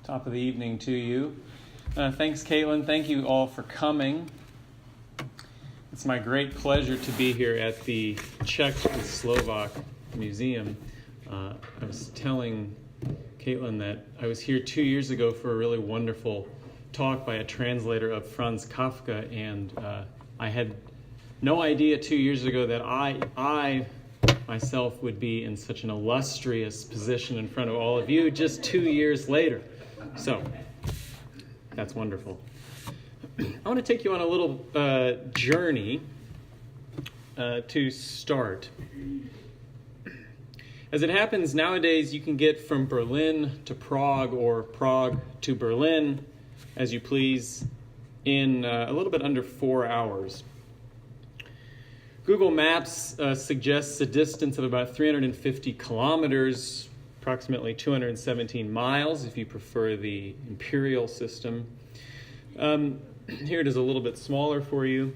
Top of the evening to you. Thanks, Caitlin. Thank you all for coming. It's my great pleasure to be here at the Czech and Slovak Museum. I was telling Caitlin that I was here 2 years ago for a really wonderful talk by a translator of Franz Kafka, and I had no idea 2 years ago that I myself would be in such an illustrious position in front of all of you just 2 years later. So, that's wonderful. I want to take you on a little journey to start. As it happens, nowadays you can get from Berlin to Prague or Prague to Berlin, as you please, in a little bit under 4 hours. Google Maps suggests a distance of about 350 kilometers, approximately 217 miles if you prefer the imperial system. Here it is a little bit smaller for you.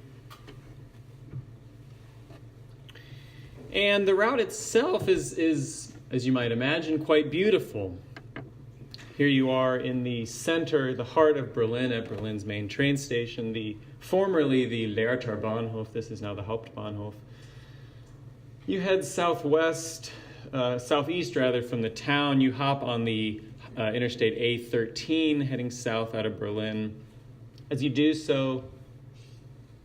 And the route itself is, as you might imagine, quite beautiful. Here you are in the center, the heart of Berlin, at Berlin's main train station, formerly the Lehrter Bahnhof. This is now the Hauptbahnhof. You head southeast from the town. You hop on the Interstate A13 heading south out of Berlin. As you do so,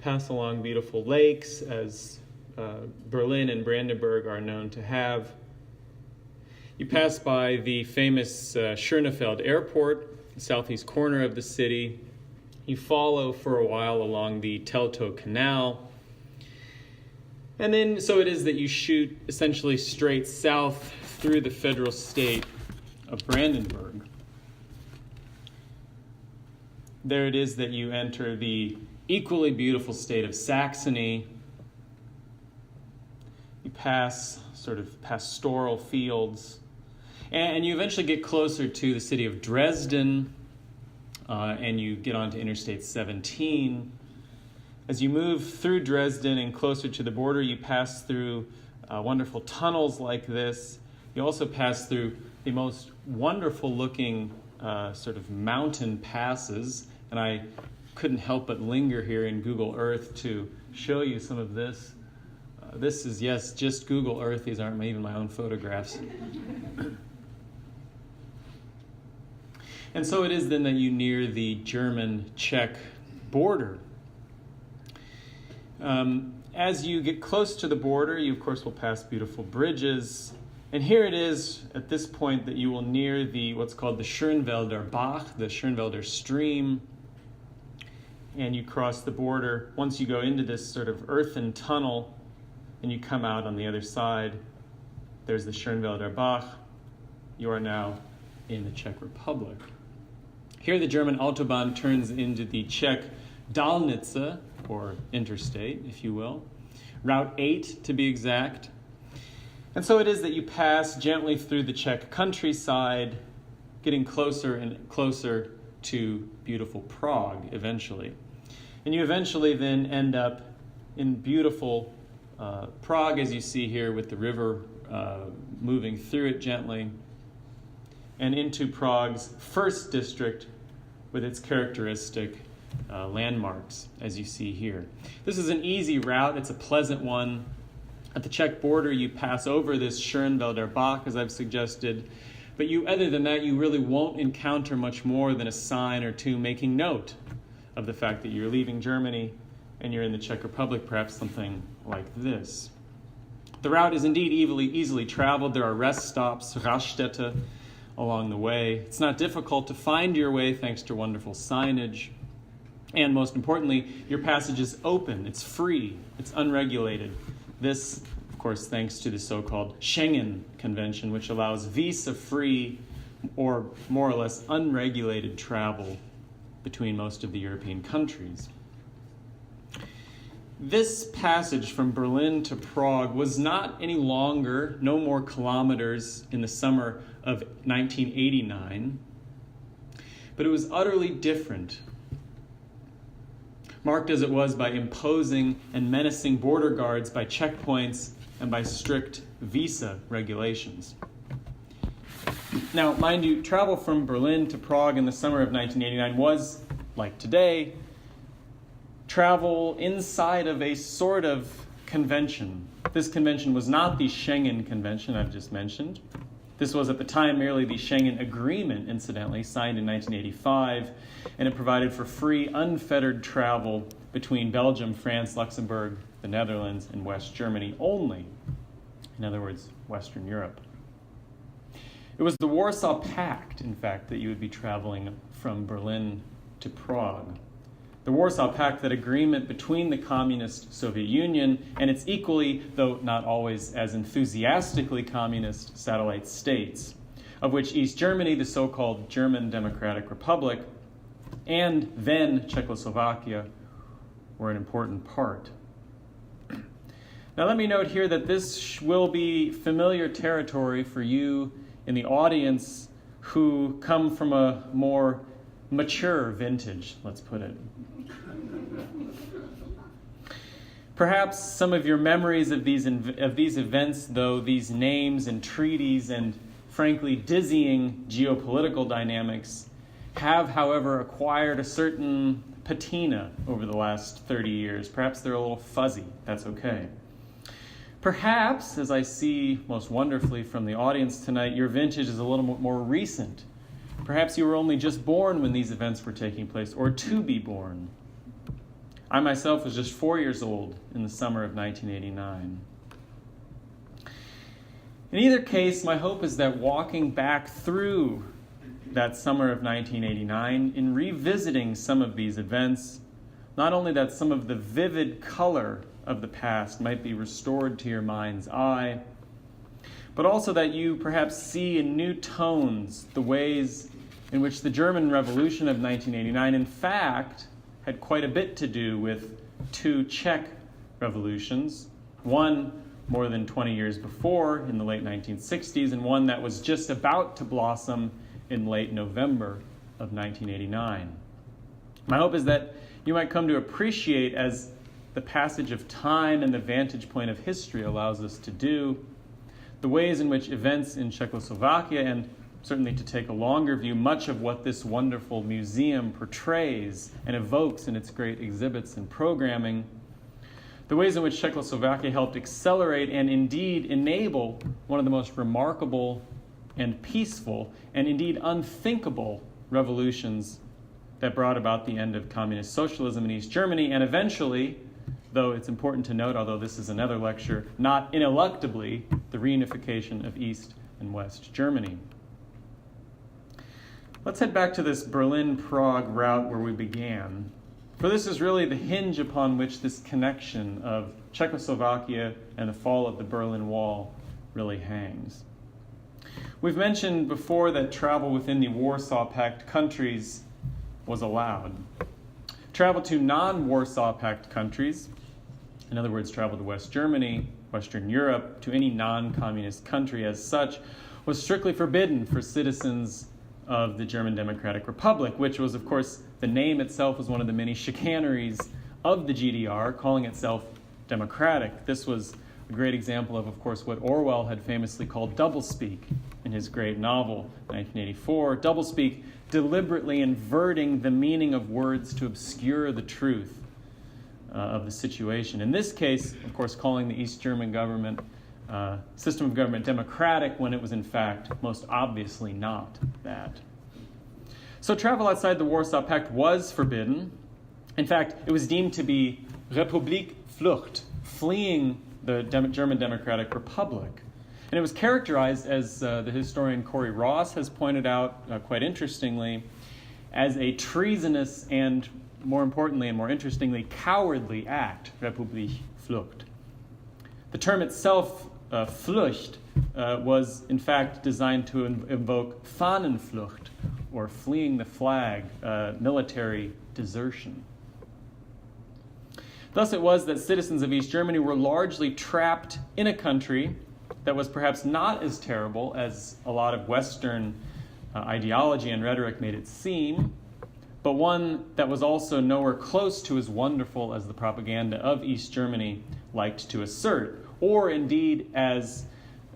pass along beautiful lakes, as Berlin and Brandenburg are known to have. You pass by the famous Schönefeld Airport, the southeast corner of the city. You follow for a while along the Teltow Canal. And then so it is that you shoot essentially straight south through the federal state of Brandenburg. There it is that you enter the equally beautiful state of Saxony. You pass sort of pastoral fields, and you eventually get closer to the city of Dresden, and you get onto Interstate 17. As you move through Dresden and closer to the border, you pass through wonderful tunnels like this. You also pass through the most wonderful-looking sort of mountain passes, and I couldn't help but linger here in Google Earth to show you some of this. This is, yes, just Google Earth. These aren't even my own photographs. And so it is then that you near the German-Czech border. As you get close to the border, you of course will pass beautiful bridges. And here it is at this point that you will near what's called the Schönwälder Bach, the Schönwälder stream. And you cross the border. Once you go into this sort of earthen tunnel and you come out on the other side, there's the Schönwälder Bach. You are now in the Czech Republic. Here the German Autobahn turns into the Czech Dálnice, or interstate, if you will. Route 8, to be exact. And so it is that you pass gently through the Czech countryside, getting closer and closer to beautiful Prague, eventually. And you eventually then end up in beautiful Prague, as you see here, with the river moving through it gently, and into Prague's first district with its characteristic landmarks, as you see here. This is an easy route. It's a pleasant one. At the Czech border, you pass over this Schönwälder Bach, as I've suggested, but other than that, you really won't encounter much more than a sign or two making note of the fact that you're leaving Germany and you're in the Czech Republic, perhaps something like this. The route is indeed easily traveled. There are rest stops, Raststätte, along the way. It's not difficult to find your way thanks to wonderful signage. And most importantly, your passage is open, it's free, it's unregulated. This, of course, thanks to the so-called Schengen Convention, which allows visa-free or more or less unregulated travel between most of the European countries. This passage from Berlin to Prague was not any longer, no more kilometers in the summer of 1989, but it was utterly different, marked as it was by imposing and menacing border guards, by checkpoints, and by strict visa regulations. Now, mind you, travel from Berlin to Prague in the summer of 1989 was, like today, travel inside of a sort of convention. This convention was not the Schengen Convention I've just mentioned. This was at the time merely the Schengen Agreement, incidentally, signed in 1985, and it provided for free, unfettered travel between Belgium, France, Luxembourg, the Netherlands, and West Germany only. In other words, Western Europe. It was the Warsaw Pact, in fact, that you would be traveling from Berlin to Prague. The Warsaw Pact, that agreement between the communist Soviet Union and its equally, though not always as enthusiastically communist satellite states, of which East Germany, the so-called German Democratic Republic, and then Czechoslovakia were an important part. Now let me note here that this will be familiar territory for you in the audience who come from a more mature vintage, let's put it. Perhaps some of your memories of these events, though, these names and treaties and, frankly, dizzying geopolitical dynamics, have, however, acquired a certain patina over the last 30 years. Perhaps they're a little fuzzy. That's okay. Perhaps, as I see most wonderfully from the audience tonight, your vintage is a little more recent. Perhaps you were only just born when these events were taking place, or to be born. I myself was just 4 years old in the summer of 1989. In either case, my hope is that walking back through that summer of 1989, in revisiting some of these events, not only that some of the vivid color of the past might be restored to your mind's eye, but also that you perhaps see in new tones the ways in which the German Revolution of 1989, in fact, had quite a bit to do with two Czech revolutions, one more than 20 years before in the late 1960s, and one that was just about to blossom in late November of 1989. My hope is that you might come to appreciate, as the passage of time and the vantage point of history allows us to do, the ways in which events in Czechoslovakia, and certainly to take a longer view, much of what this wonderful museum portrays and evokes in its great exhibits and programming, the ways in which Czechoslovakia helped accelerate and indeed enable one of the most remarkable and peaceful and indeed unthinkable revolutions that brought about the end of communist socialism in East Germany, and eventually, though it's important to note, although this is another lecture, not ineluctably, the reunification of East and West Germany. Let's head back to this Berlin-Prague route where we began, for this is really the hinge upon which this connection of Czechoslovakia and the fall of the Berlin Wall really hangs. We've mentioned before that travel within the Warsaw Pact countries was allowed. Travel to non-Warsaw Pact countries, in other words, travel to West Germany, Western Europe, to any non-communist country as such, was strictly forbidden for citizens of the German Democratic Republic, which was, of course, the name itself was one of the many chicaneries of the GDR, calling itself democratic. This was a great example of course, what Orwell had famously called doublespeak in his great novel, 1984. Doublespeak, deliberately inverting the meaning of words to obscure the truth of the situation. In this case, of course, calling the East German government system of government democratic when it was in fact most obviously not that. So travel outside the Warsaw Pact was forbidden. In fact, it was deemed to be Republik Flucht, fleeing the German Democratic Republic. And it was characterized, as the historian Corey Ross has pointed out quite interestingly, as a treasonous and, more importantly and more interestingly, cowardly act, Republik Flucht. The term itself, Flucht, was in fact designed to invoke Fahnenflucht, or fleeing the flag, military desertion. Thus it was that citizens of East Germany were largely trapped in a country that was perhaps not as terrible as a lot of Western ideology and rhetoric made it seem, but one that was also nowhere close to as wonderful as the propaganda of East Germany liked to assert, or indeed as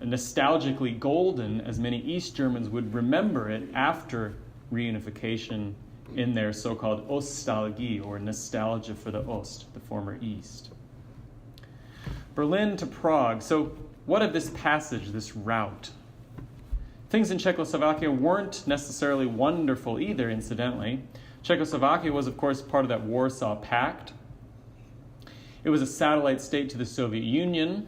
nostalgically golden as many East Germans would remember it after reunification in their so-called Ostalgie, or nostalgia for the Ost, the former East. Berlin to Prague. So what of this passage, this route? Things in Czechoslovakia weren't necessarily wonderful either, incidentally. Czechoslovakia was, of course, part of that Warsaw Pact. It was a satellite state to the Soviet Union,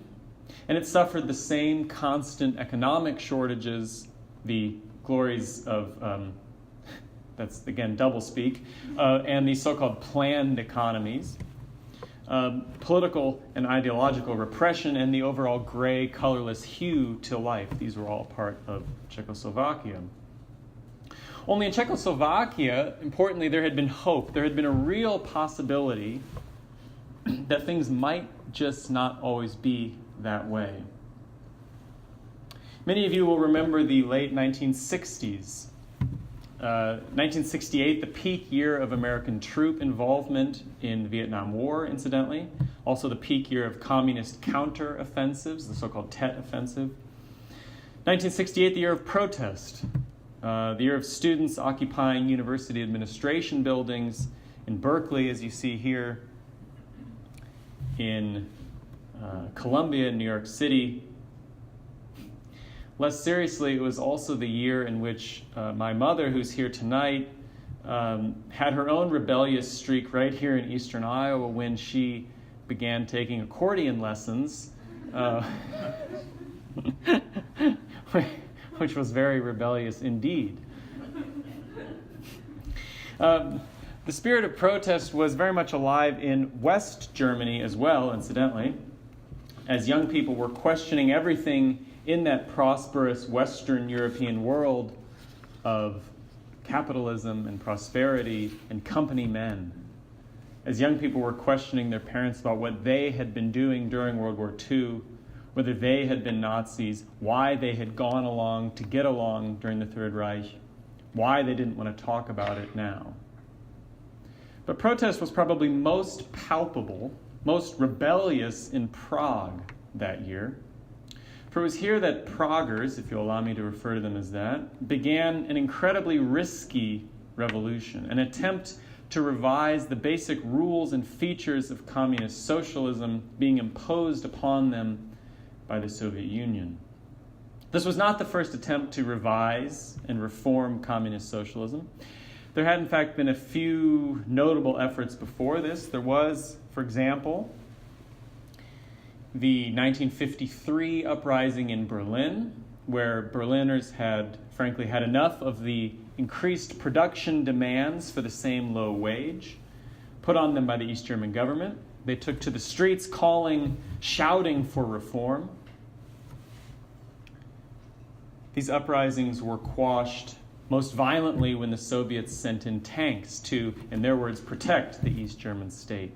and it suffered the same constant economic shortages, the glories of, that's again doublespeak, and the so-called planned economies, political and ideological repression, and the overall gray, colorless hue to life. These were all part of Czechoslovakia. Only in Czechoslovakia, importantly, there had been hope. There had been a real possibility that things might just not always be that way. Many of you will remember the late 1960s. 1968, the peak year of American troop involvement in the Vietnam War, incidentally. Also the peak year of communist counter-offensives, the so-called Tet Offensive. 1968, the year of protest. The year of students occupying university administration buildings in Berkeley, as you see here, in Columbia, New York City. Less seriously, it was also the year in which my mother, who's here tonight, had her own rebellious streak right here in eastern Iowa when she began taking accordion lessons, which was very rebellious indeed. The spirit of protest was very much alive in West Germany as well, incidentally, as young people were questioning everything in that prosperous Western European world of capitalism and prosperity and company men. As young people were questioning their parents about what they had been doing during World War II, whether they had been Nazis, why they had gone along to get along during the Third Reich, why they didn't want to talk about it now. But protest was probably most palpable, most rebellious in Prague that year. For it was here that Praguers, if you'll allow me to refer to them as that, began an incredibly risky revolution, an attempt to revise the basic rules and features of communist socialism being imposed upon them by the Soviet Union. This was not the first attempt to revise and reform communist socialism. There had, in fact, been a few notable efforts before this. There was, for example, the 1953 uprising in Berlin, where Berliners had, frankly, had enough of the increased production demands for the same low wage put on them by the East German government. They took to the streets shouting for reform. These uprisings were quashed most violently when the Soviets sent in tanks to, in their words, protect the East German state.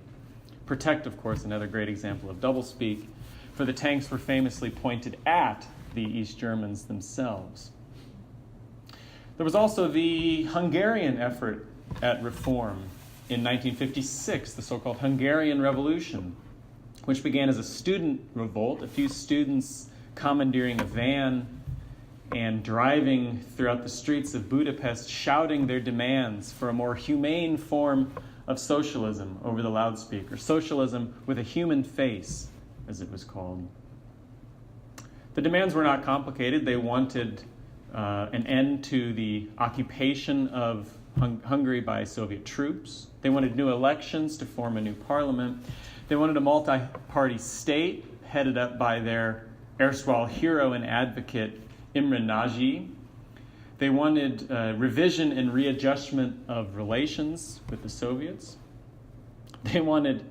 Protect, of course, another great example of doublespeak, for the tanks were famously pointed at the East Germans themselves. There was also the Hungarian effort at reform in 1956, the so-called Hungarian Revolution, which began as a student revolt, a few students commandeering a van and driving throughout the streets of Budapest, shouting their demands for a more humane form of socialism over the loudspeaker. Socialism with a human face, as it was called. The demands were not complicated. They wanted an end to the occupation of Hungary by Soviet troops. They wanted new elections to form a new parliament. They wanted a multi-party state headed up by their erstwhile hero and advocate, Imre Nagy. They wanted revision and readjustment of relations with the Soviets. They wanted,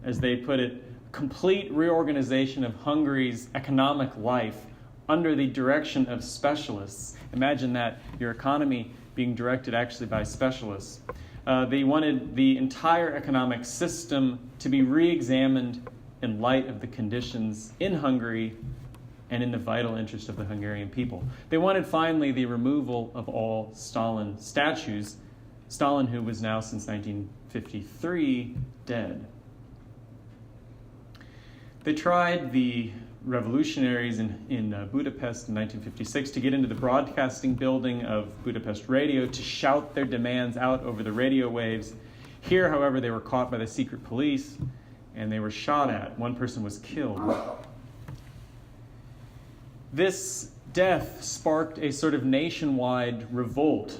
as they put it, complete reorganization of Hungary's economic life under the direction of specialists. Imagine that, your economy being directed actually by specialists. They wanted the entire economic system to be re-examined in light of the conditions in Hungary and in the vital interest of the Hungarian people. They wanted, finally, the removal of all Stalin statues, Stalin who was now, since 1953, dead. They tried the revolutionaries in Budapest in 1956 to get into the broadcasting building of Budapest Radio to shout their demands out over the radio waves. Here, however, they were caught by the secret police and they were shot at. One person was killed. This death sparked a sort of nationwide revolt.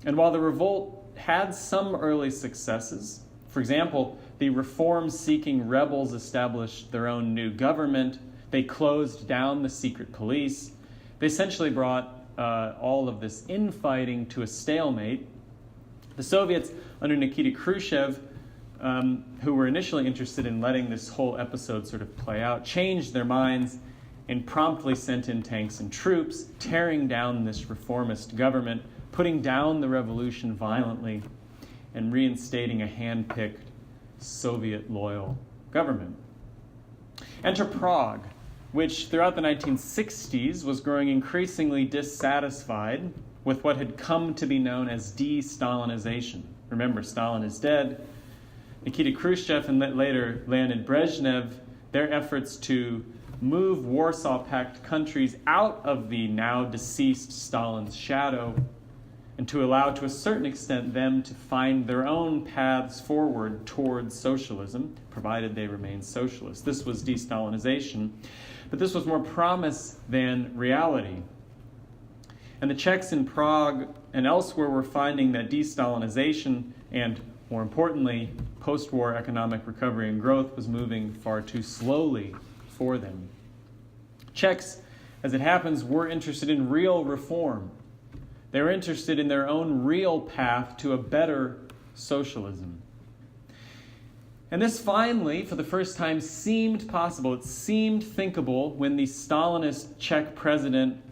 And while the revolt had some early successes, for example, the reform-seeking rebels established their own new government. They closed down the secret police. They essentially brought all of this infighting to a stalemate. The Soviets, under Nikita Khrushchev, who were initially interested in letting this whole episode sort of play out, changed their minds and promptly sent in tanks and troops, tearing down this reformist government, putting down the revolution violently, and reinstating a hand-picked Soviet-loyal government. Enter Prague, which throughout the 1960s was growing increasingly dissatisfied with what had come to be known as de-Stalinization. Remember, Stalin is dead. Nikita Khrushchev and later Leonid Brezhnev, their efforts to move Warsaw Pact countries out of the now deceased Stalin's shadow and to allow, to a certain extent, them to find their own paths forward towards socialism, provided they remain socialist. This was de-Stalinization, but this was more promise than reality. And the Czechs in Prague and elsewhere were finding that de-Stalinization and, more importantly, post-war economic recovery and growth was moving far too slowly for them. Czechs, as it happens, were interested in real reform. They were interested in their own real path to a better socialism. And this finally, for the first time, seemed possible. It seemed thinkable when the Stalinist Czech president,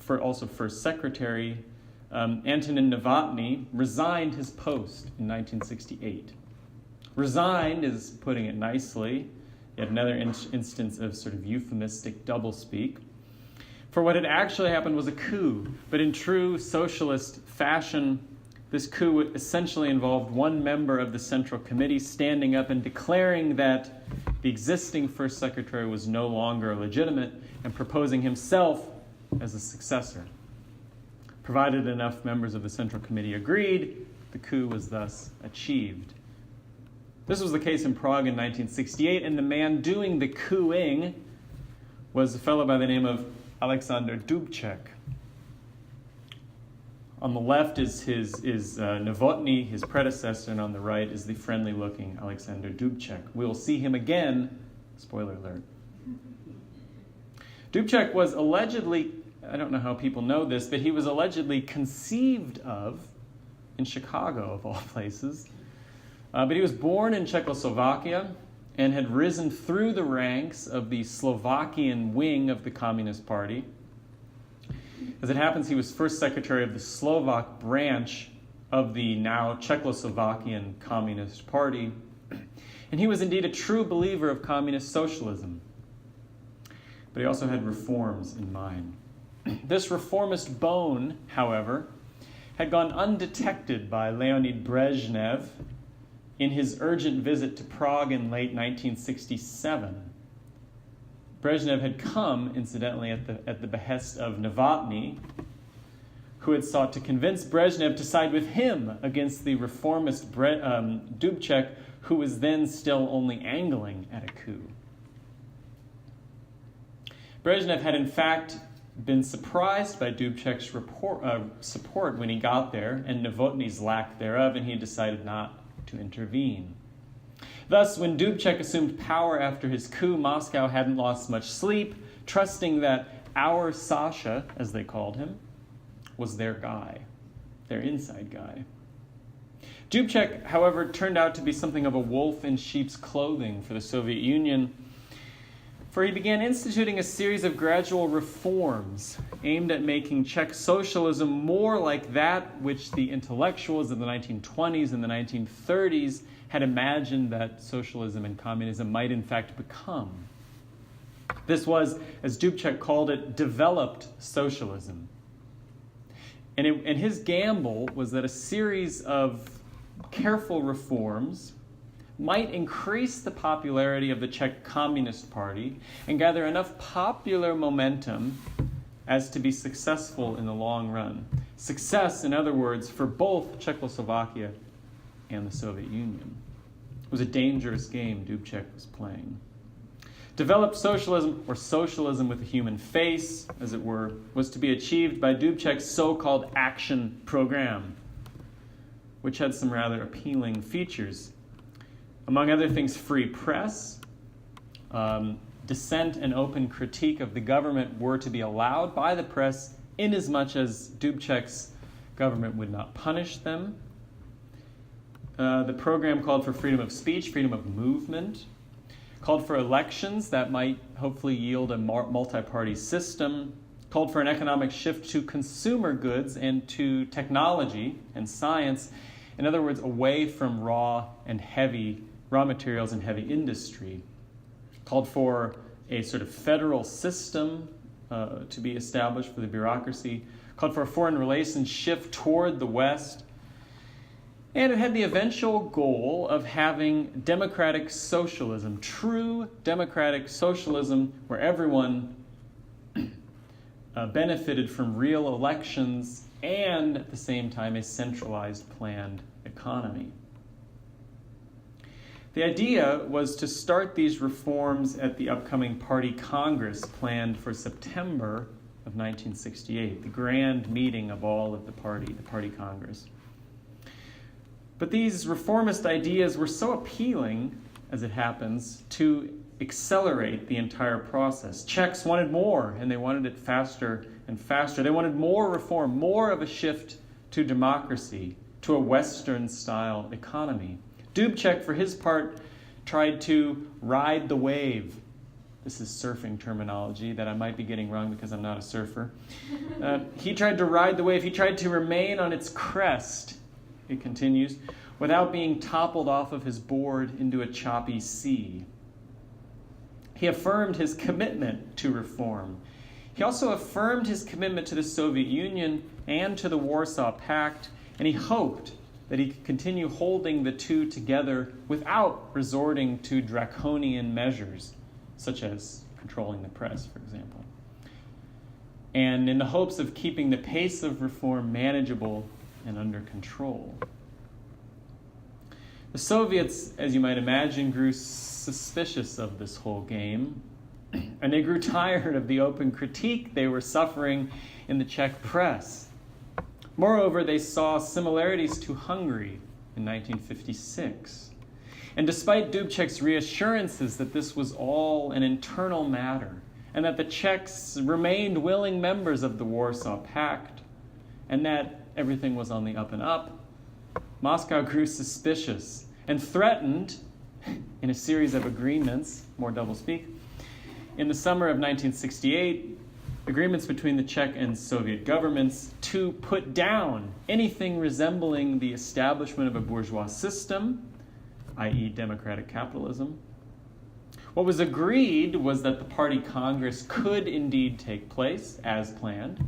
also first secretary, Antonin Novotny, resigned his post in 1968. Resigned is putting it nicely, yet another instance of sort of euphemistic doublespeak. For what had actually happened was a coup, but in true socialist fashion, this coup essentially involved one member of the Central Committee standing up and declaring that the existing first secretary was no longer legitimate and proposing himself as a successor. Provided enough members of the Central Committee agreed, the coup was thus achieved. This was the case in Prague in 1968, and the man doing the coupping was a fellow by the name of Alexander Dubček. On the left is Novotny, his predecessor, and on the right is the friendly-looking Alexander Dubček. We will see him again. Spoiler alert. Dubček was allegedly, I don't know how people know this, but he was allegedly conceived of in Chicago, of all places. But he was born in Czechoslovakia and had risen through the ranks of the Slovakian wing of the Communist Party. As it happens, he was first secretary of the Slovak branch of the now Czechoslovakian Communist Party. And he was indeed a true believer of communist socialism. But he also had reforms in mind. This reformist bone, however, had gone undetected by Leonid Brezhnev in his urgent visit to Prague in late 1967. Brezhnev had come, incidentally, at the behest of Novotny, who had sought to convince Brezhnev to side with him against the reformist Dubček, who was then still only angling at a coup. Brezhnev had in fact been surprised by Dubček's support when he got there, and Novotny's lack thereof, and he decided not to intervene. Thus, when Dubček assumed power after his coup, Moscow hadn't lost much sleep, trusting that our Sasha, as they called him, was their guy, their inside guy. Dubček, however, turned out to be something of a wolf in sheep's clothing for the Soviet Union, for he began instituting a series of gradual reforms aimed at making Czech socialism more like that which the intellectuals of the 1920s and the 1930s had imagined that socialism and communism might in fact become. This was, as Dubček called it, developed socialism. And his gamble was that a series of careful reforms might increase the popularity of the Czech Communist Party and gather enough popular momentum as to be successful in the long run. Success, in other words, for both Czechoslovakia and the Soviet Union. It was a dangerous game Dubček was playing. Developed socialism, or socialism with a human face, as it were, was to be achieved by Dubček's so-called action program, which had some rather appealing features. Among other things, free press, dissent and open critique of the government were to be allowed by the press inasmuch as Dubček's government would not punish them. The program called for freedom of speech, freedom of movement, called for elections that might hopefully yield a multi-party system, called for an economic shift to consumer goods and to technology and science. In other words, away from raw materials and heavy industry. Called for a sort of federal system to be established for the bureaucracy. Called for a foreign relations shift toward the West. And it had the eventual goal of having democratic socialism, true democratic socialism, where everyone benefited from real elections and at the same time a centralized planned economy. The idea was to start these reforms at the upcoming Party Congress planned for September of 1968, the grand meeting of all of the Party Congress. But these reformist ideas were so appealing, as it happens, to accelerate the entire process. Czechs wanted more, and they wanted it faster and faster. They wanted more reform, more of a shift to democracy, to a Western-style economy. Dubček, for his part, tried to ride the wave. This is surfing terminology that I might be getting wrong because I'm not a surfer. He tried to ride the wave. He tried to remain on its crest, it continues, without being toppled off of his board into a choppy sea. He affirmed his commitment to reform. He also affirmed his commitment to the Soviet Union and to the Warsaw Pact, and he hoped that he could continue holding the two together without resorting to draconian measures, such as controlling the press, for example. And in the hopes of keeping the pace of reform manageable and under control. The Soviets, as you might imagine, grew suspicious of this whole game, and they grew tired of the open critique they were suffering in the Czech press. Moreover, they saw similarities to Hungary in 1956. And despite Dubček's reassurances that this was all an internal matter, and that the Czechs remained willing members of the Warsaw Pact, and that everything was on the up and up, Moscow grew suspicious and threatened, in a series of agreements, more doublespeak, in the summer of 1968, agreements between the Czech and Soviet governments to put down anything resembling the establishment of a bourgeois system, i.e. democratic capitalism. What was agreed was that the Party Congress could indeed take place as planned,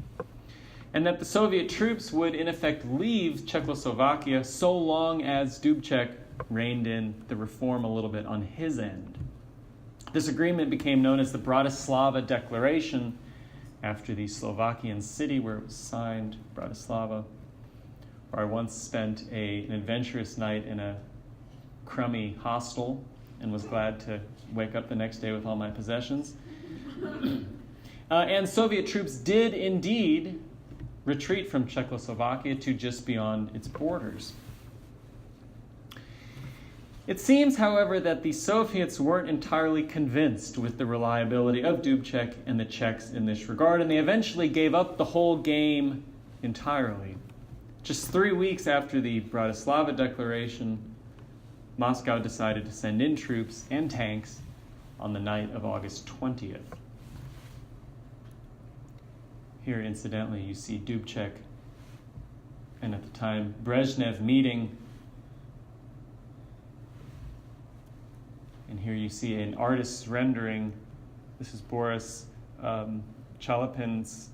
and that the Soviet troops would in effect leave Czechoslovakia so long as Dubček reined in the reform a little bit on his end. This agreement became known as the Bratislava Declaration, after the Slovakian city where it was signed, Bratislava, where I once spent an adventurous night in a crummy hostel and was glad to wake up the next day with all my possessions. And Soviet troops did indeed retreat from Czechoslovakia to just beyond its borders. It seems, however, that the Soviets weren't entirely convinced with the reliability of Dubček and the Czechs in this regard, and they eventually gave up the whole game entirely. Just 3 weeks after the Bratislava Declaration, Moscow decided to send in troops and tanks on the night of August 20th. Here, incidentally, you see Dubček and at the time Brezhnev meeting. And here you see an artist's rendering. This is Boris Chalepin's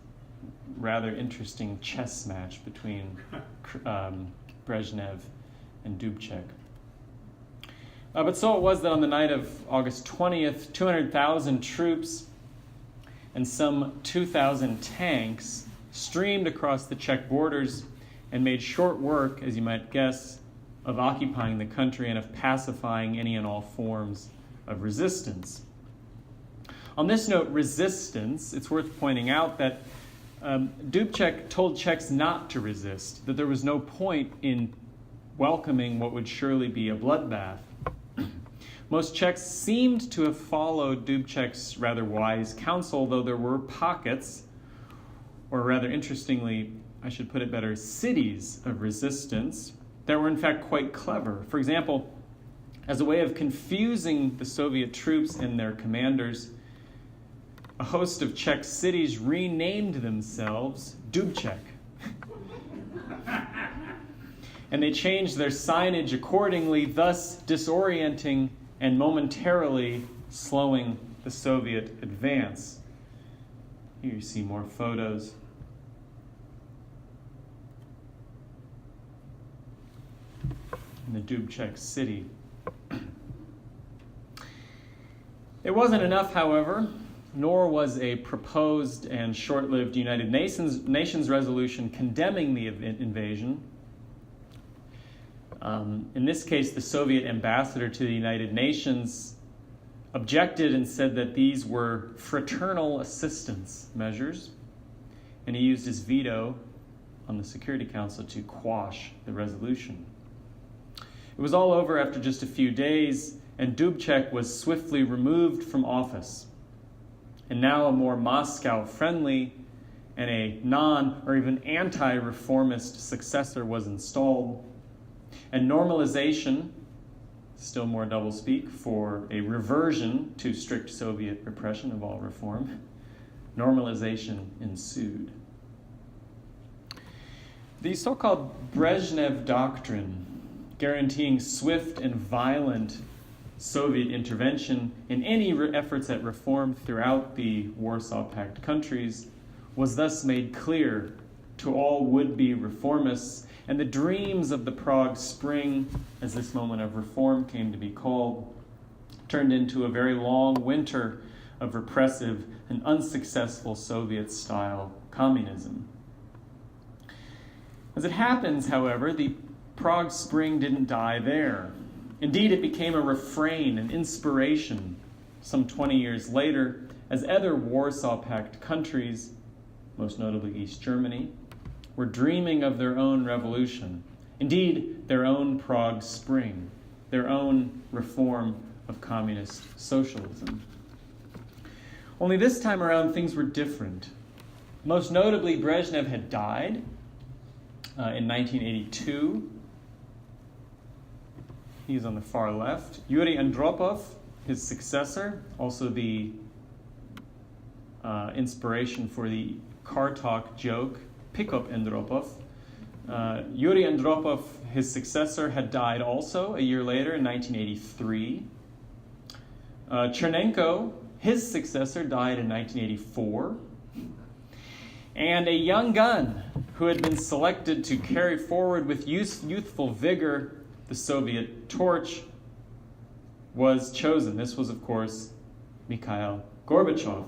rather interesting chess match between Brezhnev and Dubček. But so it was that on the night of August 20th, 200,000 troops and some 2,000 tanks streamed across the Czech borders and made short work, as you might guess, of occupying the country and of pacifying any and all forms of resistance. On this note, resistance, it's worth pointing out that Dubček told Czechs not to resist, that there was no point in welcoming what would surely be a bloodbath. Most Czechs seemed to have followed Dubček's rather wise counsel, though there were pockets, or rather interestingly, I should put it better, cities of resistance that were in fact quite clever. For example, as a way of confusing the Soviet troops and their commanders, a host of Czech cities renamed themselves Dubček. And they changed their signage accordingly, thus disorienting and momentarily slowing the Soviet advance. Here you see more photos. In the Dubček city. It wasn't enough, however, nor was a proposed and short-lived United Nations resolution condemning the invasion. In this case, the Soviet ambassador to the United Nations objected and said that these were fraternal assistance measures, and he used his veto on the Security Council to quash the resolution. It was all over after just a few days, and Dubček was swiftly removed from office. And now a more Moscow-friendly and a non- or even anti-reformist successor was installed. And normalization, still more doublespeak, for a reversion to strict Soviet repression of all reform, normalization ensued. The so-called Brezhnev Doctrine, guaranteeing swift and violent Soviet intervention in any efforts at reform throughout the Warsaw Pact countries, was thus made clear to all would-be reformists, and the dreams of the Prague Spring, as this moment of reform came to be called, turned into a very long winter of repressive and unsuccessful Soviet-style communism. As it happens, however, the Prague Spring didn't die there. Indeed, it became a refrain, an inspiration, some 20 years later, as other Warsaw Pact countries, most notably East Germany, were dreaming of their own revolution. Indeed, their own Prague Spring, their own reform of communist socialism. Only this time around, things were different. Most notably, Brezhnev had died in 1982. He's on the far left. Yuri Andropov, his successor, also the inspiration for the car talk joke, pick up Andropov. Yuri Andropov, his successor, had died also a year later in 1983. Chernenko, his successor, died in 1984. And a young gun who had been selected to carry forward with youthful vigor the Soviet torch was chosen. This was, of course, Mikhail Gorbachev,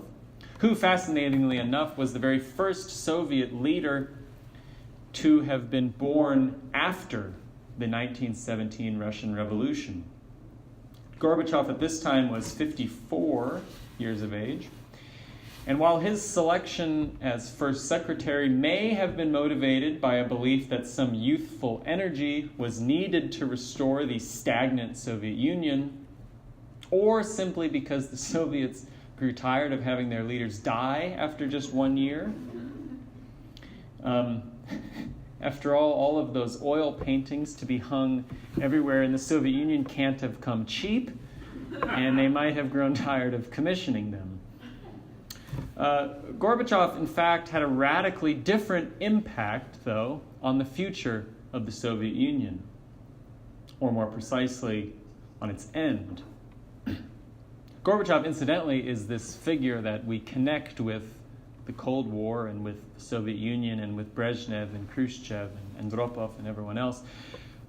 who, fascinatingly enough, was the very first Soviet leader to have been born after the 1917 Russian Revolution. Gorbachev at this time was 54 years of age. And while his selection as first secretary may have been motivated by a belief that some youthful energy was needed to restore the stagnant Soviet Union, or simply because the Soviets grew tired of having their leaders die after just 1 year, after all of those oil paintings to be hung everywhere in the Soviet Union can't have come cheap, and they might have grown tired of commissioning them. Gorbachev, in fact, had a radically different impact, though, on the future of the Soviet Union, or more precisely, on its end. Gorbachev, incidentally, is this figure that we connect with the Cold War and with the Soviet Union and with Brezhnev and Khrushchev and Andropov and everyone else.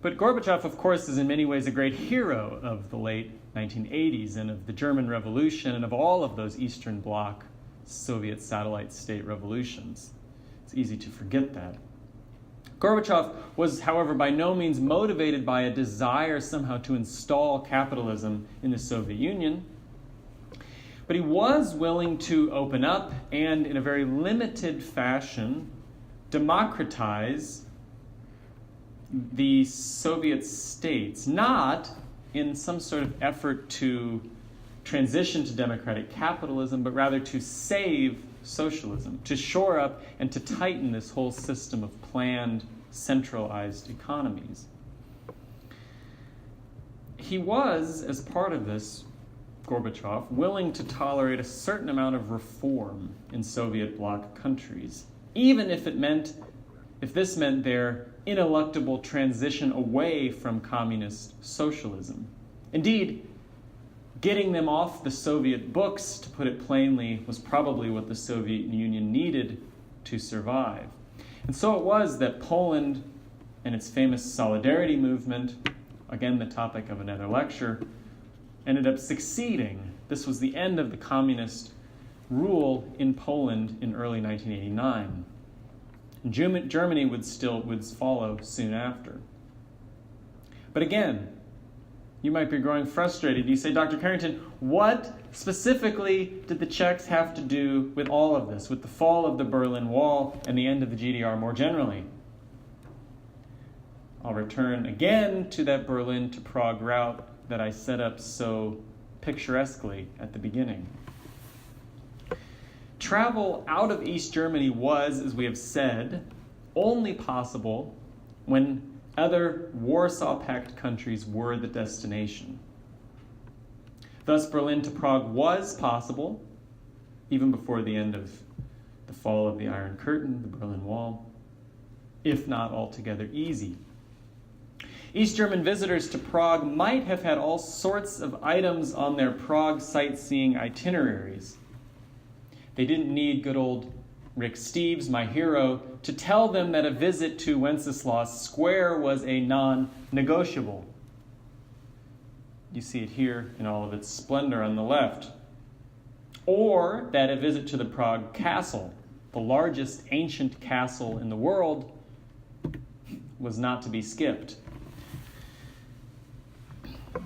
But Gorbachev, of course, is in many ways a great hero of the late 1980s and of the German Revolution and of all of those Eastern Bloc Soviet satellite state revolutions. It's easy to forget that. Gorbachev was, however, by no means motivated by a desire somehow to install capitalism in the Soviet Union. But he was willing to open up and, in a very limited fashion, democratize the Soviet states, not in some sort of effort to transition to democratic capitalism, but rather to save socialism, to shore up and to tighten this whole system of planned, centralized economies. He was, as part of this, Gorbachev, willing to tolerate a certain amount of reform in Soviet bloc countries, even if this meant their ineluctable transition away from communist socialism. Indeed, getting them off the Soviet books, to put it plainly, was probably what the Soviet Union needed to survive. And so it was that Poland and its famous solidarity movement, again the topic of another lecture, ended up succeeding. This was the end of the communist rule in Poland in early 1989. And Germany would follow soon after. But again, you might be growing frustrated. You say, Dr. Carrington, what specifically did the Czechs have to do with all of this, with the fall of the Berlin Wall and the end of the GDR more generally? I'll return again to that Berlin to Prague route that I set up so picturesquely at the beginning. Travel out of East Germany was, as we have said, only possible when other Warsaw Pact countries were the destination. Thus, Berlin to Prague was possible, even before the end of the fall of the Iron Curtain, the Berlin Wall, if not altogether easy. East German visitors to Prague might have had all sorts of items on their Prague sightseeing itineraries. They didn't need good old Rick Steves, my hero, to tell them that a visit to Wenceslas Square was a non-negotiable. You see it here in all of its splendor on the left. Or that a visit to the Prague Castle, the largest ancient castle in the world, was not to be skipped.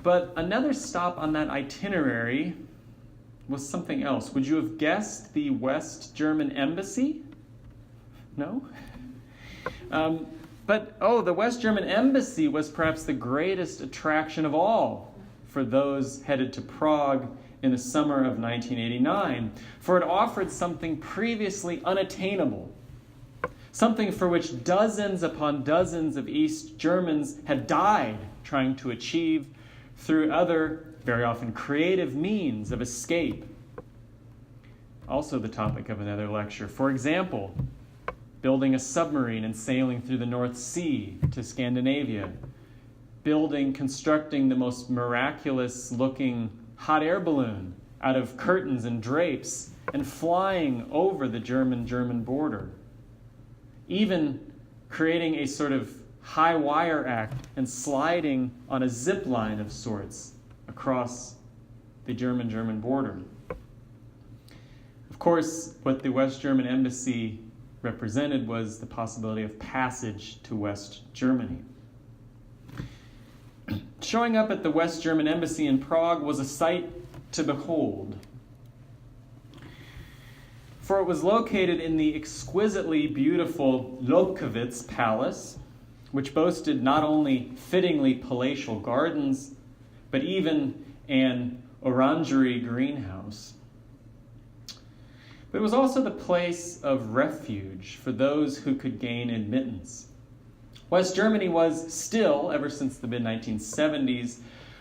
But another stop on that itinerary was something else. Would you have guessed the West German Embassy? No? The West German Embassy was perhaps the greatest attraction of all for those headed to Prague in the summer of 1989, for it offered something previously unattainable, something for which dozens upon dozens of East Germans had died trying to achieve through other, very often creative means of escape. Also the topic of another lecture. For example, building a submarine and sailing through the North Sea to Scandinavia. Constructing the most miraculous looking hot air balloon out of curtains and drapes and flying over the German border. Even creating a sort of high wire act and sliding on a zip line of sorts across the German border. Of course, what the West German Embassy represented was the possibility of passage to West Germany. Showing up at the West German Embassy in Prague was a sight to behold. For it was located in the exquisitely beautiful Lobkowitz Palace, which boasted not only fittingly palatial gardens, but even an orangery greenhouse. But it was also the place of refuge for those who could gain admittance. West Germany was still, ever since the mid-1970s,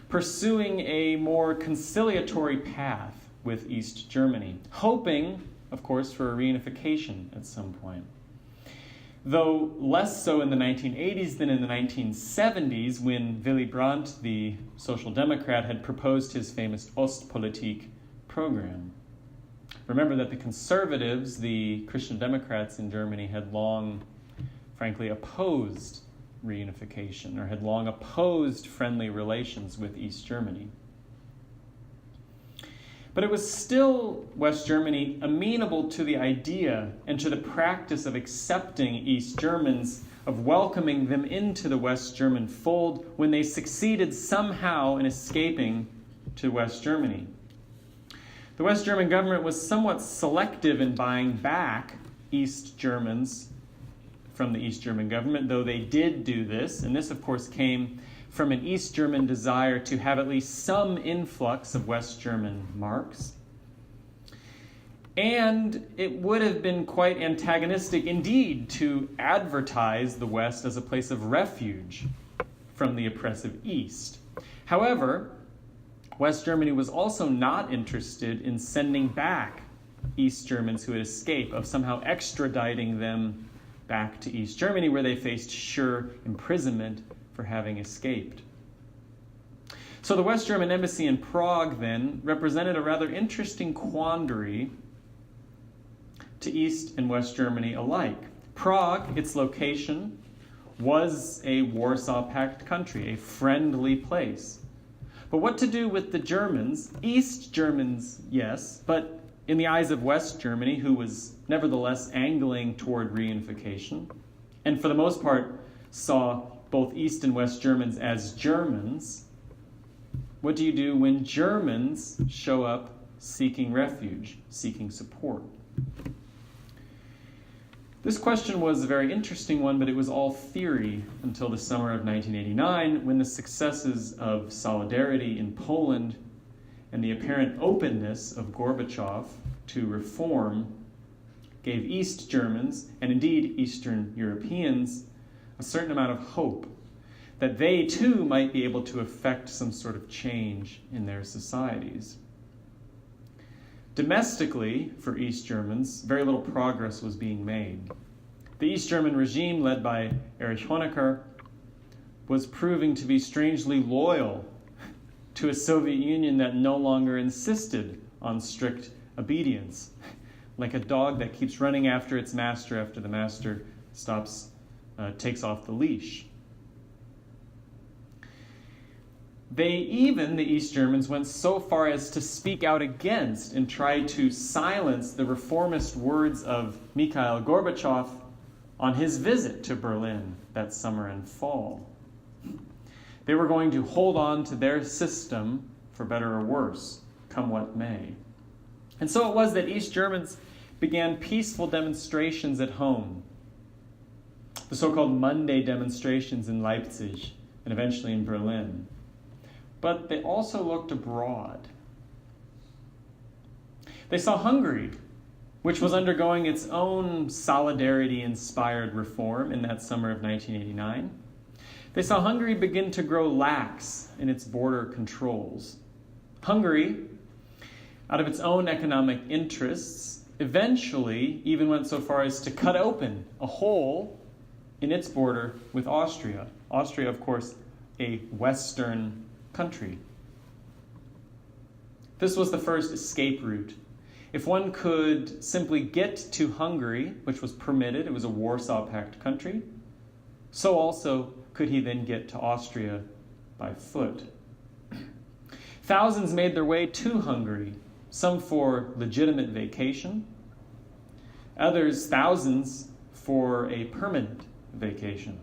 pursuing a more conciliatory path with East Germany, hoping, of course, for a reunification at some point. Though less so in the 1980s than in the 1970s, when Willy Brandt, the Social Democrat, had proposed his famous Ostpolitik program. Remember that the conservatives, the Christian Democrats in Germany, had long, frankly, opposed reunification or had long opposed friendly relations with East Germany. But it was still, West Germany, amenable to the idea and to the practice of accepting East Germans, of welcoming them into the West German fold when they succeeded somehow in escaping to West Germany. The West German government was somewhat selective in buying back East Germans from the East German government, though they did do this. And this, of course, came from an East German desire to have at least some influx of West German marks. And it would have been quite antagonistic indeed to advertise the West as a place of refuge from the oppressive East. However, West Germany was also not interested in sending back East Germans who had escaped, of somehow extraditing them back to East Germany, where they faced sure imprisonment for having escaped. So the West German embassy in Prague then represented a rather interesting quandary to East and West Germany alike. Prague, its location, was a Warsaw Pact country, a friendly place. But what to do with the Germans? East Germans, yes, but in the eyes of West Germany, who was nevertheless angling toward reunification, and for the most part saw both East and West Germans as Germans, what do you do when Germans show up seeking refuge, seeking support? This question was a very interesting one, but it was all theory until the summer of 1989, when the successes of solidarity in Poland and the apparent openness of Gorbachev to reform gave East Germans, and indeed Eastern Europeans, a certain amount of hope that they too might be able to effect some sort of change in their societies. Domestically, for East Germans, very little progress was being made. The East German regime, led by Erich Honecker, was proving to be strangely loyal to a Soviet Union that no longer insisted on strict obedience, like a dog that keeps running after its master after the master takes off the leash. The East Germans, went so far as to speak out against and try to silence the reformist words of Mikhail Gorbachev on his visit to Berlin that summer and fall. They were going to hold on to their system, for better or worse, come what may. And so it was that East Germans began peaceful demonstrations at home, the so-called Monday demonstrations in Leipzig and eventually in Berlin. But they also looked abroad. They saw Hungary, which was undergoing its own solidarity-inspired reform in that summer of 1989. They saw Hungary begin to grow lax in its border controls. Hungary, out of its own economic interests, eventually even went so far as to cut open a hole in its border with Austria. Austria, of course, a Western country. This was the first escape route. If one could simply get to Hungary, which was permitted, it was a Warsaw Pact country, so also could he then get to Austria by foot. Thousands made their way to Hungary, some for legitimate vacation, others, thousands, for a permanent vacation.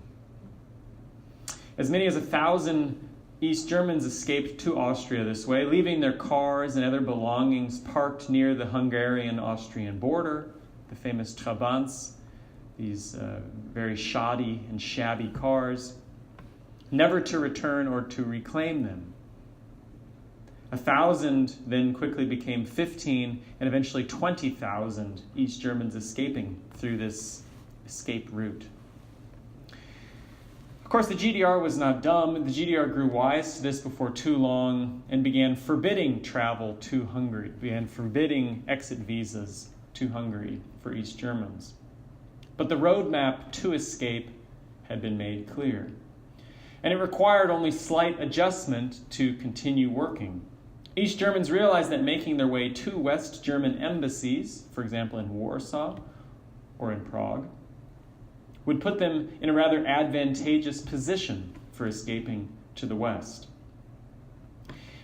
As many as 1,000 East Germans escaped to Austria this way, leaving their cars and other belongings parked near the Hungarian-Austrian border, the famous Trabants, these very shoddy and shabby cars, never to return or to reclaim them. 1,000 then quickly became 15 and eventually 20,000 East Germans escaping through this escape route. Of course, the GDR was not dumb. The GDR grew wise to this before too long and began forbidding travel to Hungary, began forbidding exit visas to Hungary for East Germans. But the roadmap to escape had been made clear. And it required only slight adjustment to continue working. East Germans realized that making their way to West German embassies, for example in Warsaw or in Prague, would put them in a rather advantageous position for escaping to the West.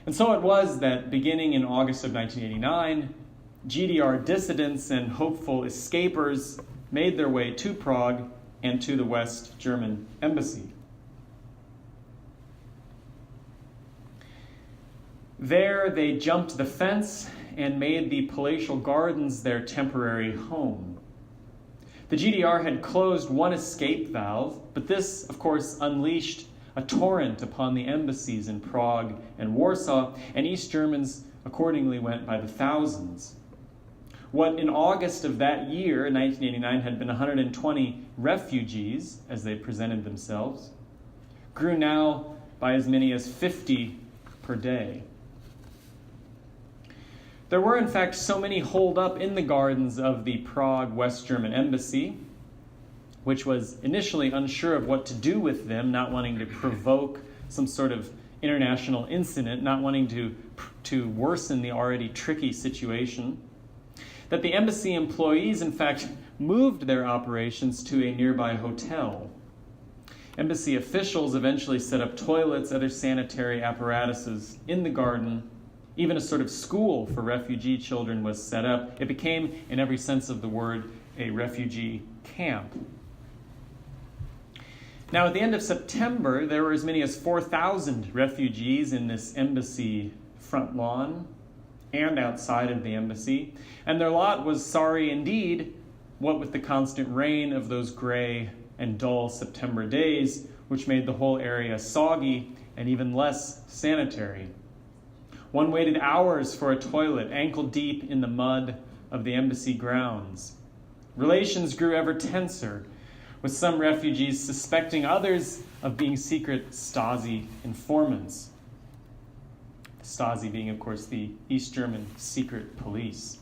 And so it was that beginning in August of 1989, GDR dissidents and hopeful escapers made their way to Prague and to the West German embassy. There they jumped the fence and made the palatial gardens their temporary home. The GDR had closed one escape valve, but this, of course, unleashed a torrent upon the embassies in Prague and Warsaw, and East Germans accordingly went by the thousands. What in August of that year, 1989, had been 120 refugees as they presented themselves, grew now by as many as 50 per day. There were, in fact, so many holed up in the gardens of the Prague West German embassy, which was initially unsure of what to do with them, not wanting to provoke some sort of international incident, not wanting to worsen the already tricky situation, that the embassy employees, in fact, moved their operations to a nearby hotel. Embassy officials eventually set up toilets, other sanitary apparatuses in the garden. Even a sort of school for refugee children was set up. It became, in every sense of the word, a refugee camp. Now, at the end of September, there were as many as 4,000 refugees in this embassy front lawn and outside of the embassy, and their lot was sorry indeed, what with the constant rain of those gray and dull September days, which made the whole area soggy and even less sanitary. One waited hours for a toilet, ankle deep in the mud of the embassy grounds. Relations grew ever tenser, with some refugees suspecting others of being secret Stasi informants. Stasi being, of course, the East German secret police.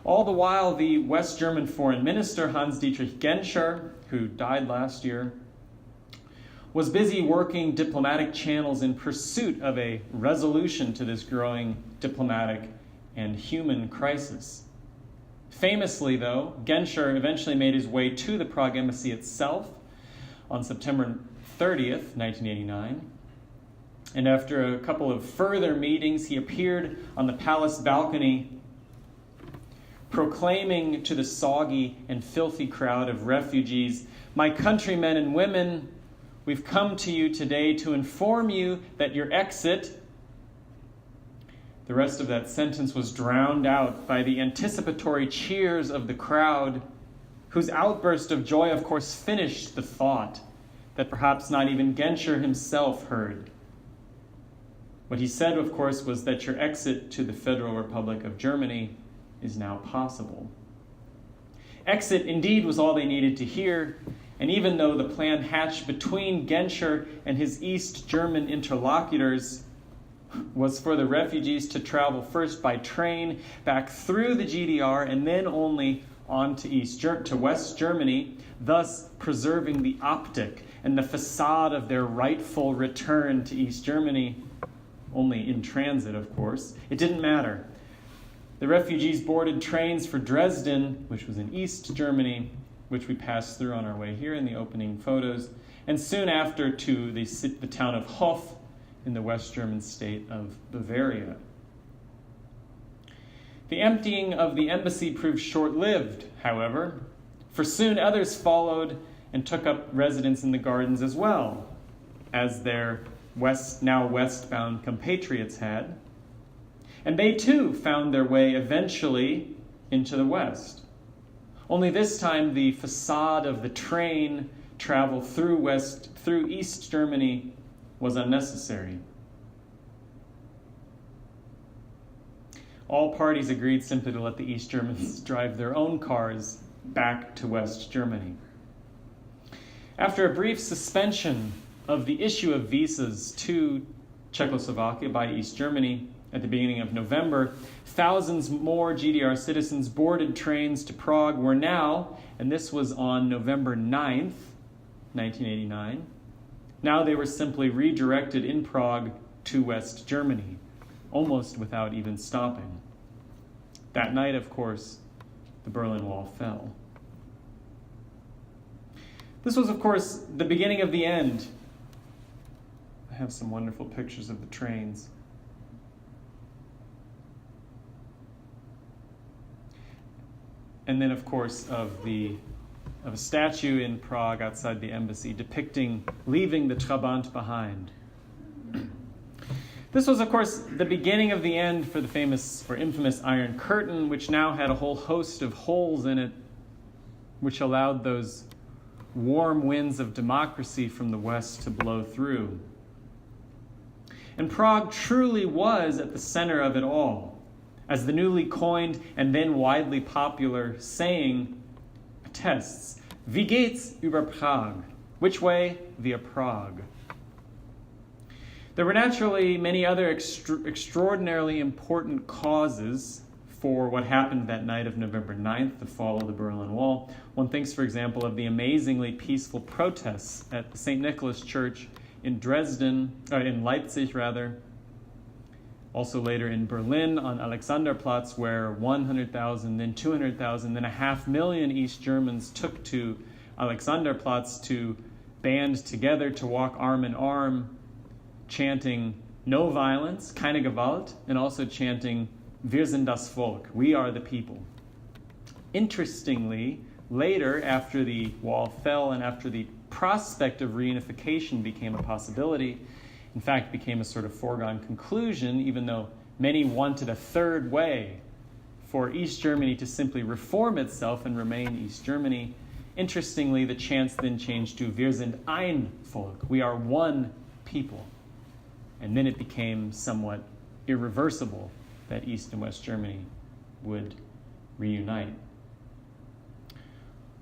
All the while, the West German foreign minister, Hans-Dietrich Genscher, who died last year, was busy working diplomatic channels in pursuit of a resolution to this growing diplomatic and human crisis. Famously, though, Genscher eventually made his way to the Prague embassy itself on September 30th, 1989. And after a couple of further meetings, he appeared on the palace balcony, proclaiming to the soggy and filthy crowd of refugees, "My countrymen and women, we've come to you today to inform you that your exit..." The rest of that sentence was drowned out by the anticipatory cheers of the crowd, whose outburst of joy, of course, finished the thought that perhaps not even Genscher himself heard. What he said, of course, was that your exit to the Federal Republic of Germany is now possible. Exit, indeed, was all they needed to hear, and even though the plan hatched between Genscher and his East German interlocutors was for the refugees to travel first by train back through the GDR and then only on to West Germany, thus preserving the optic and the facade of their rightful return to East Germany, only in transit, of course. It didn't matter. The refugees boarded trains for Dresden, which was in East Germany, which we passed through on our way here in the opening photos, and soon after to the town of Hof in the West German state of Bavaria. The emptying of the embassy proved short-lived, however, for soon others followed and took up residence in the gardens as well, as their now westbound compatriots had. And they too found their way eventually into the West. Only this time the facade of the train travel through East Germany was unnecessary. All parties agreed simply to let the East Germans drive their own cars back to West Germany. After a brief suspension of the issue of visas to Czechoslovakia by East Germany at the beginning of November, thousands more GDR citizens boarded trains to Prague were now, and this was on November 9th, 1989, now they were simply redirected in Prague to West Germany, almost without even stopping. That night, of course, the Berlin Wall fell. This was, of course, the beginning of the end. I have some wonderful pictures of the trains. And then, of course, of a statue in Prague outside the embassy depicting leaving the Trabant behind. This was, of course, the beginning of the end for the famous or infamous Iron Curtain, which now had a whole host of holes in it, which allowed those warm winds of democracy from the West to blow through. And Prague truly was at the center of it all, as the newly coined and then widely popular saying attests, "Wie geht's über Prag?" Which way? Via Prague. There were naturally many other extraordinarily important causes for what happened that night of November 9th, the fall of the Berlin Wall. One thinks, for example, of the amazingly peaceful protests at the St. Nicholas Church in Leipzig, also later in Berlin on Alexanderplatz, where 100,000, then 200,000, then 500,000 East Germans took to Alexanderplatz to band together to walk arm in arm, chanting no violence, keine Gewalt, and also chanting Wir sind das Volk, we are the people. Interestingly, later, after the wall fell and after the prospect of reunification became a possibility, in fact became a sort of foregone conclusion, even though many wanted a third way for East Germany to simply reform itself and remain East Germany. Interestingly, the chants then changed to Wir sind ein Volk, we are one people. And then it became somewhat irreversible that East and West Germany would reunite.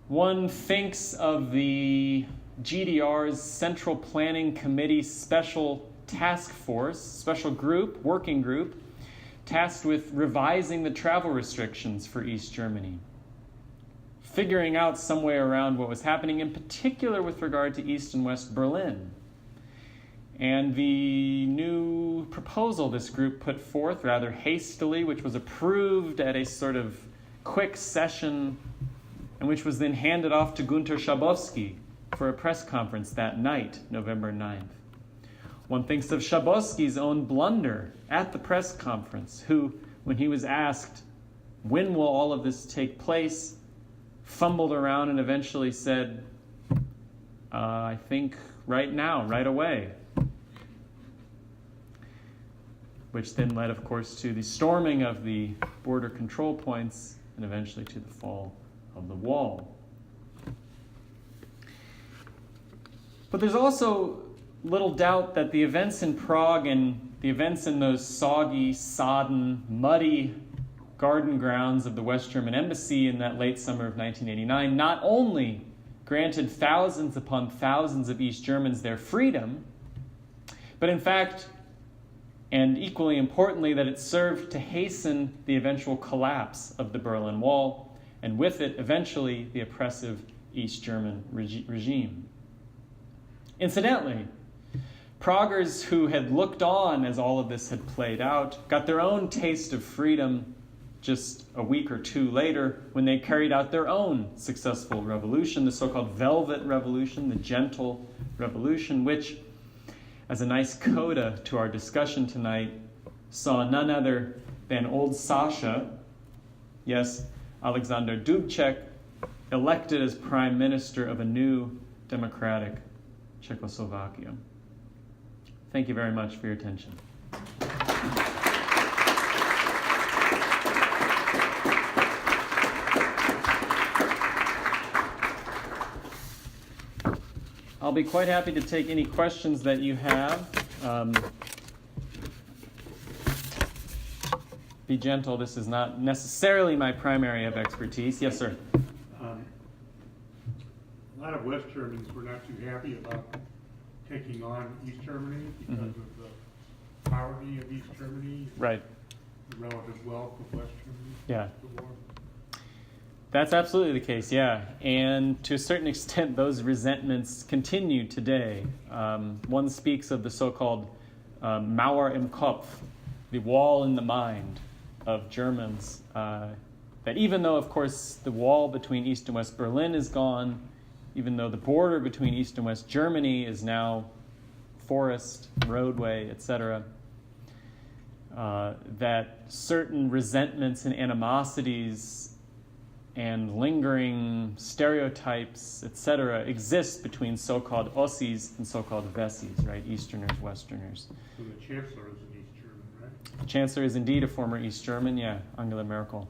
One thinks of the GDR's Central Planning Committee Special Task Force, special group, working group, tasked with revising the travel restrictions for East Germany, figuring out some way around what was happening, in particular with regard to East and West Berlin. And the new proposal this group put forth rather hastily, which was approved at a sort of quick session, and which was then handed off to Günter Schabowski for a press conference that night, November 9th. One thinks of Schabowski's own blunder at the press conference, who, when he was asked, when will all of this take place, fumbled around and eventually said, I think right now, right away. Which then led, of course, to the storming of the border control points and eventually to the fall of the wall. But there's also little doubt that the events in Prague and the events in those soggy, sodden, muddy garden grounds of the West German embassy in that late summer of 1989 not only granted thousands upon thousands of East Germans their freedom, but in fact, and equally importantly, that it served to hasten the eventual collapse of the Berlin Wall, and with it, eventually, the oppressive East German regime. Incidentally, Praguers who had looked on as all of this had played out got their own taste of freedom just a week or two later when they carried out their own successful revolution, the so-called Velvet Revolution, the Gentle Revolution, which, as a nice coda to our discussion tonight, saw none other than old Sasha, yes, Alexander Dubček, elected as prime minister of a new democratic Czechoslovakia. Thank you very much for your attention. I'll be quite happy to take any questions that you have. Be gentle, this is not necessarily my primary area of expertise. Yes, sir. A lot of West Germans were not too happy about taking on East Germany because of the poverty of East Germany, right, the relative wealth of West Germany. Yeah. The war. That's absolutely the case, yeah. And to a certain extent, those resentments continue today. One speaks of the so-called Mauer im Kopf, the wall in the mind of Germans. That even though, of course, the wall between East and West Berlin is gone, even though the border between East and West Germany is now forest, roadway, etc., that certain resentments and animosities and lingering stereotypes, etc., exist between so-called Ossis and so-called Wessis, right? Easterners, Westerners. So the Chancellor is an East German, right? The Chancellor is indeed a former East German, yeah, Angela Merkel.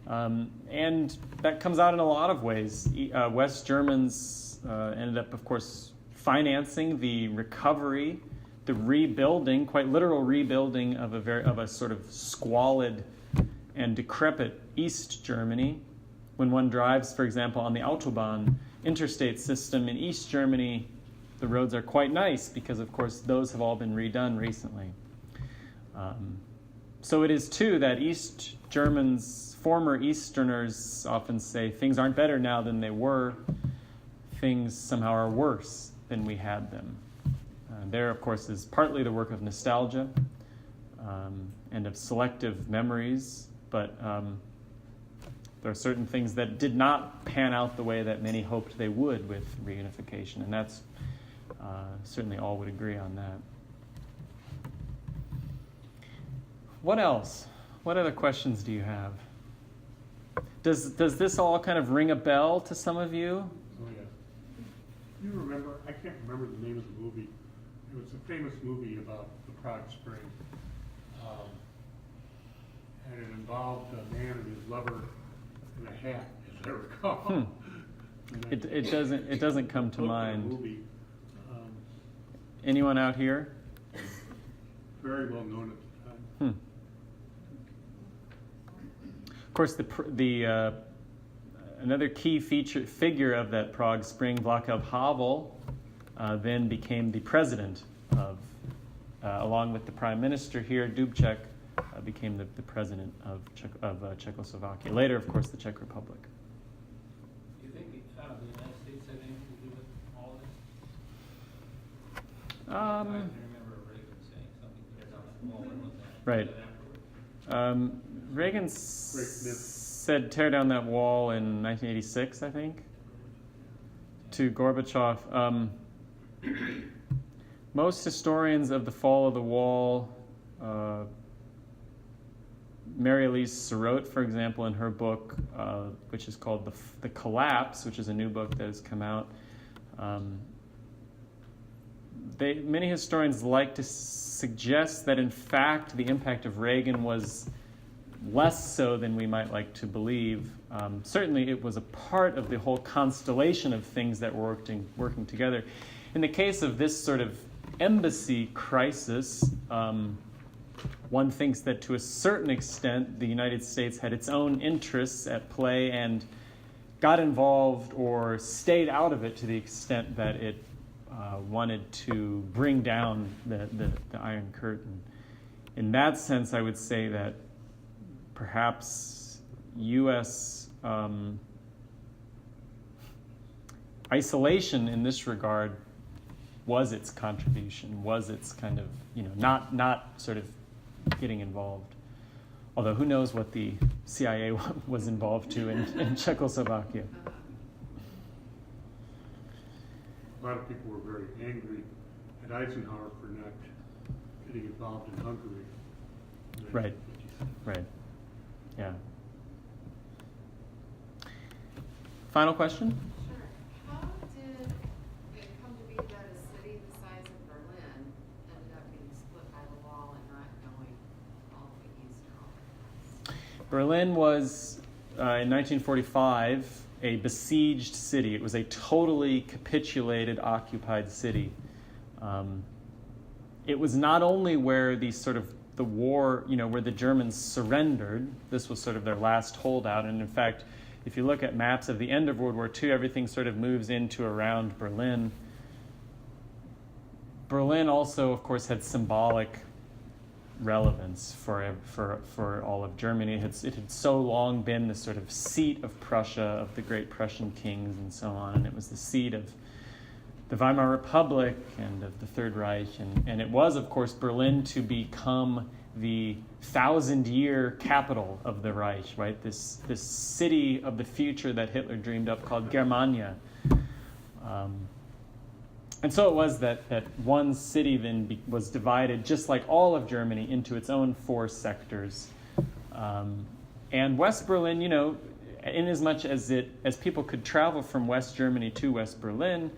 And that comes out in a lot of ways. West Germans ended up, of course, financing the recovery, the rebuilding, quite literal rebuilding of a sort of squalid and decrepit East Germany. When one drives, for example, on the Autobahn interstate system in East Germany, the roads are quite nice because, of course, those have all been redone recently. So it is, too, that East Germans, former Easterners often say things aren't better now than they were. Things somehow are worse than we had them. There, of course, is partly the work of nostalgia and of selective memories, but there are certain things that did not pan out the way that many hoped they would with reunification, and that's certainly all would agree on that. What else? What other questions do you have? Does this all kind of ring a bell to some of you? Oh, yes. You remember, I can't remember the name of the movie. It was a famous movie about the Prague Spring. And it involved a man and his lover in a hat, as I recall. It doesn't come to mind. Movie. Anyone out here? Very well known at the time. Of course, another key figure of that Prague Spring, Václav Havel, then became the president of, along with the prime minister here, Dubček, became the president of Czechoslovakia. Later, of course, the Czech Republic. Do you think the United States had anything to do with all of this? I remember Reagan saying something on that wall. When was that? Right. Reagan said tear down that wall in 1986, I think, to Gorbachev. Most historians of the fall of the wall, Mary Elise Surratt, for example, in her book, which is called The Collapse, which is a new book that has come out, many historians like to suggest that, in fact, the impact of Reagan was less so than we might like to believe. Certainly, it was a part of the whole constellation of things that were working together. In the case of this sort of embassy crisis, one thinks that to a certain extent the United States had its own interests at play and got involved or stayed out of it to the extent that it wanted to bring down the Iron Curtain. In that sense, I would say that perhaps U.S. Isolation in this regard was its contribution, was its kind of, not sort of getting involved. Although who knows what the CIA was involved to in Czechoslovakia. A lot of people were very angry at Eisenhower for not getting involved in Hungary. Right. Right. Yeah. Final question? Sure. How did it come to be that a city the size of Berlin ended up being split by the wall and not going all the way east or all the way west? Berlin was, in 1945, a besieged city. It was a totally capitulated, occupied city. It was not only where the war, where the Germans surrendered. This was sort of their last holdout. And in fact, if you look at maps of the end of World War II, everything sort of moves into around Berlin. Berlin also, of course, had symbolic relevance for all of Germany. It had so long been the sort of seat of Prussia, of the great Prussian kings and so on, and it was the seat of the Weimar Republic and of the Third Reich, and it was, of course, Berlin to become the 1,000-year capital of the Reich, right? This city of the future that Hitler dreamed up called Germania. And so it was that one city then was divided, just like all of Germany, into its own 4 sectors. And West Berlin, you know, in as much as people could travel from West Germany to West Berlin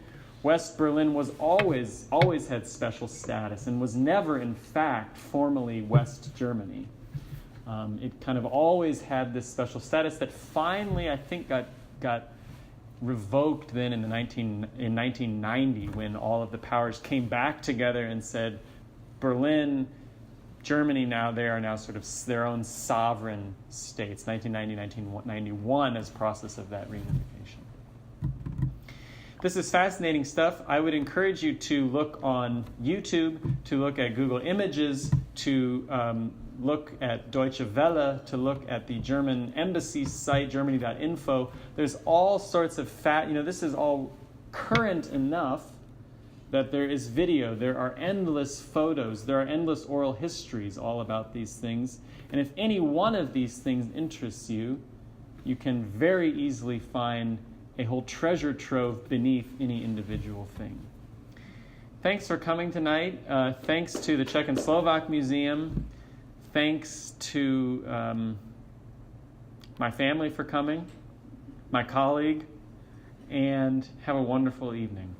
was always had special status and was never, in fact, formally West Germany. It kind of always had this special status that finally, I think, got revoked then in 1990, when all of the powers came back together and said, Berlin, Germany, now they are now sort of their own sovereign states. 1990, 1991 as process of that reunification. This is fascinating stuff. I would encourage you to look on YouTube, to look at Google Images, to look at Deutsche Welle, to look at the German embassy site, germany.info. There's all sorts of this is all current enough that there is video, there are endless photos, there are endless oral histories all about these things. And if any one of these things interests you, you can very easily find a whole treasure trove beneath any individual thing. Thanks for coming tonight. Thanks to the Czech and Slovak Museum. Thanks to my family for coming, my colleague, and have a wonderful evening.